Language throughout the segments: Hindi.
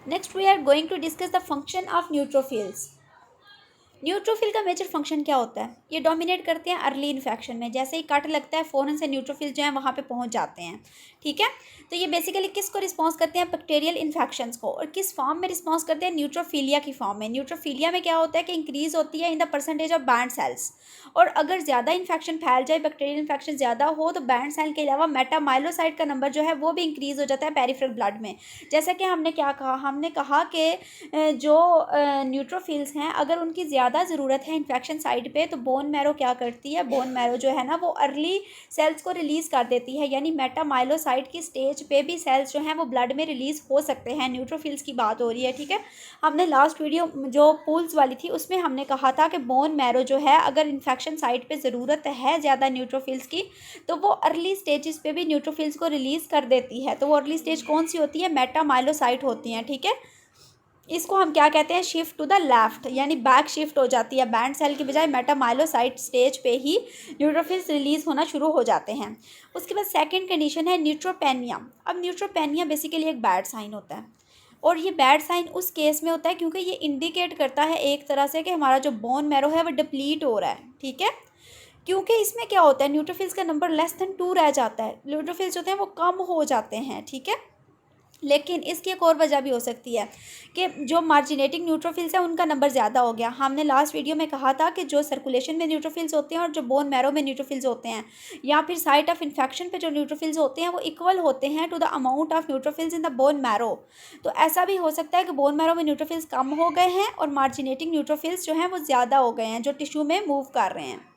Next we are going to discuss the function of neutrophils. Neutrophil का मेजर फंक्शन क्या होता है? ये डोमिनेट करते हैं अर्ली इन्फेक्शन में। जैसे ही कट लगता है फ़ौरन से न्यूट्रोफिल जो है वहाँ पे पहुँच जाते हैं। ठीक है, तो ये बेसिकली किसको रिस्पॉन्स करते हैं? बैक्टीरियल इन्फेक्शंस को। और किस फॉर्म में रिस्पॉन्स करते हैं? न्यूट्रोफिलिया की फॉर्म में। न्यूट्रोफिलिया में क्या होता है कि इंक्रीज़ होती है in the percentage of band cells. और अगर ज़्यादा इन्फेक्शन फैल जाए, बैक्टीरियल इन्फेक्शन ज़्यादा हो, तो बैंड सेल के अलावा मेटामाइलोसाइट का नंबर जो है वो भी इंक्रीज़ हो जाता है पेरिफेरल ब्लड में। जैसा कि हमने क्या कहा, हमने कहा कि जो न्यूट्रोफिल्स हैं, अगर उनकी ज़्यादा ज़रूरत है इन्फेक्शन साइट पे, तो बोन मैरो क्या करती है? बोन मैरो जो है ना वो अर्ली सेल्स को रिलीज़ कर देती है। यानी मेटामाइलोसाइट की स्टेज पे भी सेल्स जो हैं वो ब्लड में रिलीज़ हो सकते हैं। न्यूट्रोफिल्स की बात हो रही है। ठीक है, हमने लास्ट वीडियो जो पूल्स वाली थी उसमें हमने कहा था कि बोन मैरो जो है, अगर इन्फेक्शन साइट पे ज़रूरत है ज़्यादा न्यूट्रोफिल्स की, तो वो अर्ली स्टेजेस पे भी न्यूट्रोफिल्स को रिलीज़ कर देती है। तो वो अर्ली स्टेज कौन सी होती है? मेटामाइलोसाइट होती हैं। ठीक है, इसको हम क्या कहते हैं? शिफ्ट टू द लेफ्ट, यानी बैक शिफ्ट हो जाती है। बैंड सेल की बजाय मेटामाइलोसाइट स्टेज पे ही न्यूट्रोफिल्स रिलीज होना शुरू हो जाते हैं। उसके बाद सेकंड कंडीशन है न्यूट्रोपेनिया। अब न्यूट्रोपेनिया बेसिकली एक बैड साइन होता है। और ये बैड साइन उस केस में होता है क्योंकि ये इंडिकेट करता है एक तरह से कि हमारा जो बोन मैरो है वो डिप्लीट हो रहा है। ठीक है, क्योंकि इसमें क्या होता है, न्यूट्रोफिल्स का नंबर <2 रह जाता है। न्यूट्रोफिल्स होते हैं वो कम हो जाते हैं। ठीक है, लेकिन इसकी एक और वजह भी हो सकती है कि जो मार्जिनेटिंग न्यूट्रोफिल्स है उनका नंबर ज़्यादा हो गया। हमने लास्ट वीडियो में कहा था कि जो सर्कुलेशन में न्यूट्रोफिल्स होते हैं और जो बोन मैरो में न्यूट्रोफिल्स होते हैं, या फिर साइट ऑफ इन्फेक्शन पे जो न्यूट्रोफिल्स होते हैं वो इक्वल होते हैं to the amount of neutrophils in the bone marrow. तो ऐसा भी हो सकता है कि बोन मैरो में न्यूट्रोफिल्स कम हो गए हैं और मार्जिनेटिंग न्यूट्रोफिल्स जो हैं वो ज़्यादा हो गए हैं, जो टिश्यू में मूव कर रहे हैं।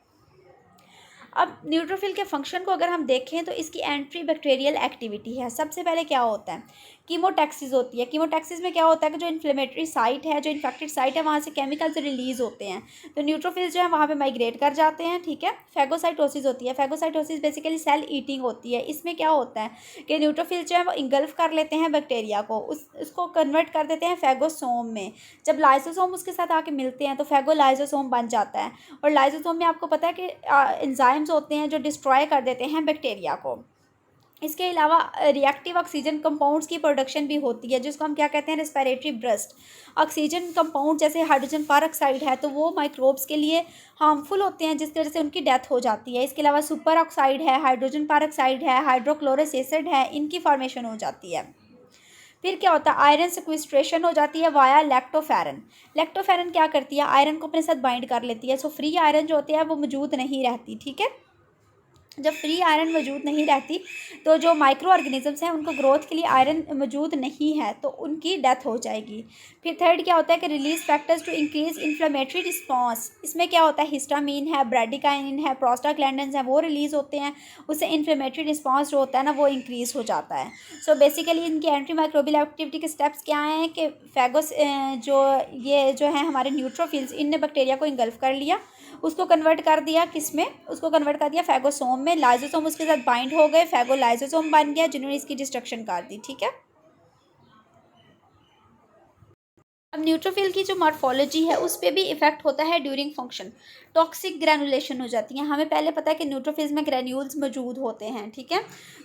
अब न्यूट्रोफिल के फंक्शन को अगर हम देखें तो इसकी एंट्री बैक्टीरियल एक्टिविटी है। सबसे पहले क्या होता है? कीमोटैक्सिस होती है। कीमोटैक्सिस में क्या होता है कि जो इन्फ्लेमेटरी साइट है, जो इन्फेक्टेड साइट है, वहाँ से केमिकल्स रिलीज होते हैं, तो न्यूट्रोफिल्स जो है वहाँ पे माइग्रेट कर जाते हैं। ठीक है, फेगोसाइटोसिस होती है। फेगोसाइटोसिस बेसिकली सेल ईटिंग होती है। इसमें क्या होता है कि न्यूट्रोफिल्स जो है वो इंगल्फ कर लेते हैं बैक्टीरिया को, उसको कन्वर्ट कर देते हैं फेगोसोम में। जब लाइसोसोम उसके साथ आके मिलते हैं तो फेगोलाइसोसोम बन जाता है। और लाइसोसोम में आपको पता है कि एंजाइम्स होते हैं जो डिस्ट्रॉय कर देते हैं बैक्टीरिया को। इसके अलावा रिएक्टिव ऑक्सीजन कंपाउंड्स की प्रोडक्शन भी होती है, जिसको हम क्या कहते हैं? Respiratory burst. ऑक्सीजन कंपाउंड जैसे हाइड्रोजन पेरोक्साइड है, तो वो माइक्रोब्स के लिए हार्मफुल होते हैं, जिस तरह से उनकी डेथ हो जाती है। इसके अलावा सुपर ऑक्साइड है, हाइड्रोजन पेरोक्साइड है, हाइड्रोक्लोरस एसिड है, इनकी फॉर्मेशन हो जाती है। फिर क्या होता है? आयरन सिक्विस्ट्रेशन हो जाती है वाया लैक्टोफेरन। लैक्टोफेरन क्या करती है? आयरन को अपने साथ बाइंड कर लेती है। सो फ्री आयरन जो होती है वो मौजूद नहीं रहती। ठीक है, जब फ्री आयरन मौजूद नहीं रहती तो जो माइक्रो ऑर्गेनिजम्स हैं उनको ग्रोथ के लिए आयरन मौजूद नहीं है, तो उनकी डेथ हो जाएगी। फिर थर्ड क्या होता है कि release factors to increase inflammatory response. इसमें क्या होता है? हिस्टामीन है, ब्रेडिकाइनिन है, प्रोस्टाग्लैंडिन्स हैं, वो रिलीज होते हैं। उससे इन्फ्लेमेटरी रिस्पॉन्स जो होता है ना वो इंक्रीज हो जाता है। सो बेसिकली इनकी एंटी माइक्रोबियल एक्टिविटी के स्टेप्स क्या हैं कि फैगोस जो ये जो है हमारे न्यूट्रोफिल्स, इनने बैक्टीरिया को इंगल्फ कर लिया, उसको कन्वर्ट कर दिया किस में? उसको कन्वर्ट कर दिया फेगोसोम में। लाइजोसोम उसके साथ बाइंड हो गए, फेगोलाइजोसोम बन गया, जिन्होंने इसकी डिस्ट्रक्शन कर दी। ठीक है, अब न्यूट्रोफिल की जो मॉर्फोलॉजी है उस पर भी इफेक्ट होता है ड्यूरिंग फंक्शन। टॉक्सिक ग्रैनुलेशन हो जाती है। हमें पहले पता है कि न्यूट्रोफिल्स में ग्रैन्यूल्स मौजूद होते हैं। ठीक है,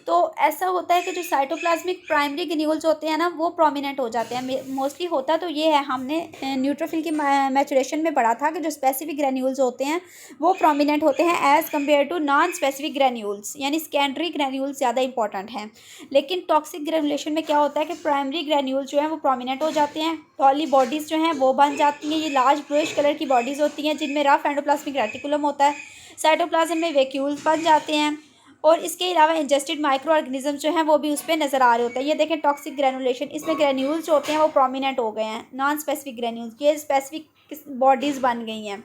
तो ऐसा होता है कि जो साइटोप्लाज्मिक प्राइमरी ग्रैन्यूल्स होते हैं ना वो प्रोमिनेंट हो जाते हैं। मोस्टली होता तो ये है, हमने न्यूट्रोफिल की मैचुरेशन में पढ़ा था कि जो स्पेसिफिक ग्रैन्यूल्स होते हैं वो प्रोमिनेंट होते हैं as compare to non specific granules, यानी सेकेंडरी ग्रैन्यूल्स ज़्यादा इंपॉर्टेंट हैं। लेकिन टॉक्सिक ग्रेनुलेशन में क्या होता है कि प्राइमरी ग्रैन्यूल जो है वो प्रोमिनेंट हो जाते हैं। पॉली बॉडीज़ जो हैं वो बन जाती हैं। ये लार्ज ब्लूइश कलर की बॉडीज़ होती हैं जिनमें रफ एंडोप्लाज्मिक रेटिकुलम होता है। साइटोप्लाज्म में वैक्यूल्स बन जाते हैं। और इसके अलावा इंजेस्टेड माइक्रो ऑर्गेनिज्म जो हैं वो भी उस पर नज़र आ रहे होते हैं। ये देखें टॉक्सिक ग्रेनुलेशन, इसमें ग्रेन्यूल्स जो होते हैं वो प्रोमिनेंट हो गए हैं, नॉन स्पेसिफिक ग्रेन्यूल्स, ये स्पेसिफिक बॉडीज़ बन गई हैं।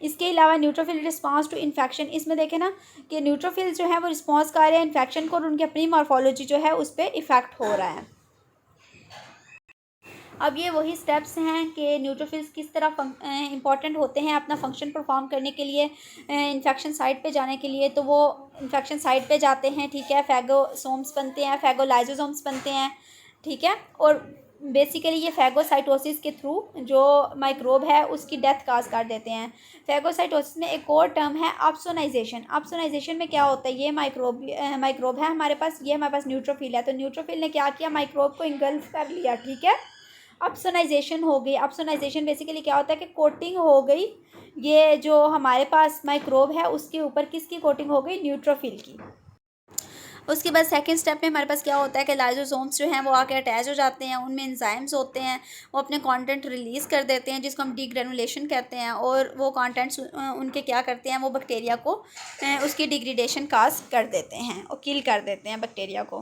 इसके अलावा न्यूट्रोफिल रिस्पांस टू इन्फेक्शन, इसमें देखें ना कि न्यूट्रोफिल जो है वो रिस्पांस कर रहे हैं इन्फेक्शन को, और उनकी अपनी मॉर्फोलॉजी जो है उस पर इफेक्ट हो रहा है। अब ये वही स्टेप्स हैं कि न्यूट्रोफिल्स किस तरह इंपॉर्टेंट होते हैं अपना फंक्शन परफॉर्म करने के लिए, इन्फेक्शन साइट पे जाने के लिए। तो वो इन्फेक्शन साइट पे जाते हैं। ठीक है, फेगोसोम्स बनते हैं, फेगोलाइजोसोम्स बनते हैं। ठीक है, और बेसिकली ये फैगोसाइटोसिस के थ्रू जो माइक्रोब है उसकी डेथ काज कर देते हैं। फैगोसाइटोसिस में एक और टर्म है ऑप्सोनाइजेशन। ऑप्सोनाइजेशन में क्या होता है, ये माइक्रोब है हमारे पास, ये हमारे पास न्यूट्रोफिल है, तो न्यूट्रोफिल ने क्या किया, माइक्रोब को इंगल्फ कर लिया, ठीक है। ऑप्सोनाइजेशन हो गई। ऑप्सोनाइजेशन बेसिकली क्या होता है कि कोटिंग हो गई, ये जो हमारे पास माइक्रोब है उसके ऊपर किसकी कोटिंग हो गई, न्यूट्रोफिल की। उसके बाद सेकंड स्टेप में हमारे पास क्या होता है कि लाइसोसोम्स जो हैं वो आके अटैच हो जाते हैं, उनमें एंजाइम्स होते हैं, वो अपने कंटेंट रिलीज़ कर देते हैं जिसको हम डीग्रेनुलेशन कहते हैं, और वो कंटेंट्स उनके क्या करते हैं, वो बैक्टीरिया को उसकी डिग्रेडेशन काज कर देते हैं और किल कर देते हैं बैक्टीरिया को।